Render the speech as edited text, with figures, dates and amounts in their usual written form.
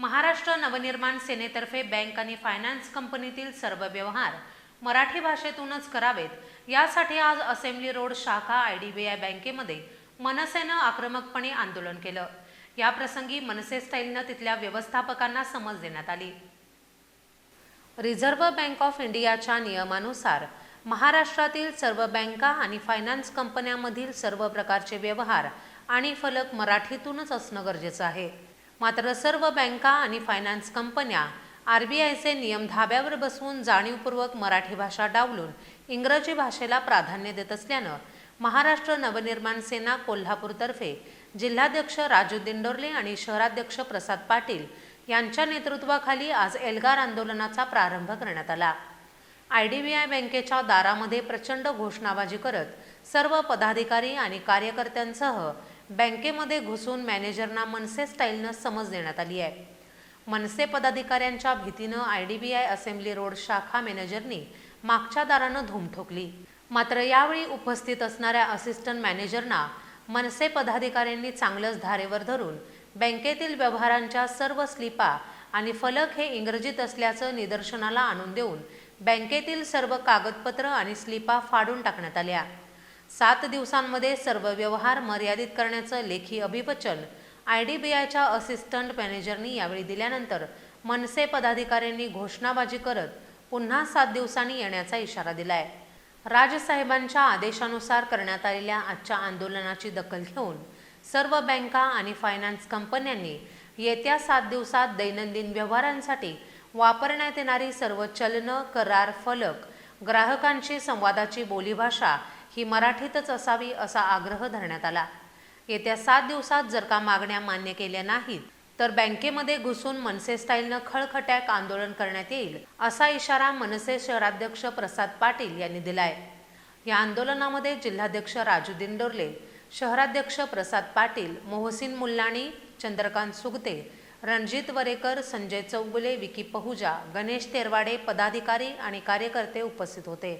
Maharashtra Navnirman सेनेतर्फे bank आणि finance कंपनीतील सर्व व्यवहार मराठी भाषेतूनच करावेत यासाठी आज असेंब्ली रोड शाखा IDBI बँकेमध्ये मनसेनं आक्रमकपणे आंदोलन केलं। या प्रसंगी मनसे स्टाईलनं तिथल्या व्यवस्थापकांना समज देण्यात आली। रिझर्व्ह बँक ऑफ इंडियाच्या नियमानुसार महाराष्ट्रातील सर्व बँका आणि फायनान्स कंपन्यांमधील सर्व प्रकारचे व्यवहार आणि फलक मराठीतूनच असणं गरजेचं आहे। मात्र सर्व बँका आणि फायनान्स कंपन्या RBIचे नियम धाब्यावर बसवून जाणीवपूर्वक मराठी भाषा डावलून इंग्रजी भाषेला प्राधान्य देत असल्यानं महाराष्ट्र नवनिर्माण सेना कोल्हापूरतर्फे जिल्हाध्यक्ष राजू दिंडोरले आणि शहराध्यक्ष प्रसाद पाटील यांच्या नेतृत्वाखाली आज एल्गार आंदोलनाचा प्रारंभ करण्यात आला। IDBI बँकेच्या दारामध्ये प्रचंड घोषणाबाजी करत सर्व पदाधिकारी आणि कार्यकर्त्यांसह बँकेमध्ये घुसून मॅनेजरना मनसे स्टाईलनं समज देण्यात आली आहे। मनसे पदाधिकाऱ्यांच्या भीतीनं IDBI असेंब्ली रोड शाखा मॅनेजरनी मागच्या दारानं धूम ठोकली। मात्र यावेळी उपस्थित असणाऱ्या असिस्टंट मॅनेजरना मनसे पदाधिकाऱ्यांनी चांगलंच धारेवर धरून बँकेतील व्यवहारांच्या सर्व स्लिपा आणि फलक हे इंग्रजीत असल्याचं निदर्शनाला आणून देऊन बँकेतील सर्व कागदपत्र आणि स्लिपा फाडून टाकण्यात आल्या। 7 दिवसांमध्ये सर्व व्यवहार मर्यादित करण्याचं लेखी अभिवचन IDBIच्या असिस्टंट मॅनेजरनी यावेळी दिल्यानंतर मनसे पदाधिकाऱ्यांनी घोषणाबाजी करत पुन्हा 7 दिवसांनी येण्याचा इशारा दिलाय। राजसाहेबांच्या आदेशानुसार करण्यात आलेल्या आजच्या आंदोलनाची दखल घेऊन सर्व बँका आणि फायनान्स कंपन्यांनी येत्या 7 दिवसात दैनंदिन व्यवहारांसाठी वापरण्यात येणारी सर्व चलनं, करार, फलक, ग्राहकांची संवादाची बोलीभाषा ही मराठीतच असावी असा आग्रह धरण्यात आला। येत्या 7 दिवसात जर का मागण्या मान्य केल्या नाहीत तर बँकेमध्ये घुसून मनसे स्टाईलनं खळखट्याक आंदोलन करण्यात येईल असा इशारा मनसे शहराध्यक्ष प्रसाद पाटील यांनी दिलाय। या आंदोलनामध्ये जिल्हाध्यक्ष राजू दिंडोरले, शहराध्यक्ष प्रसाद पाटील, मोहसिन मुल्लाणी, चंद्रकांत सुगते, रणजित वरेकर, संजय चौगुले, विकी पहुजा, गणेश तेरवाडे पदाधिकारी आणि कार्यकर्ते उपस्थित होते।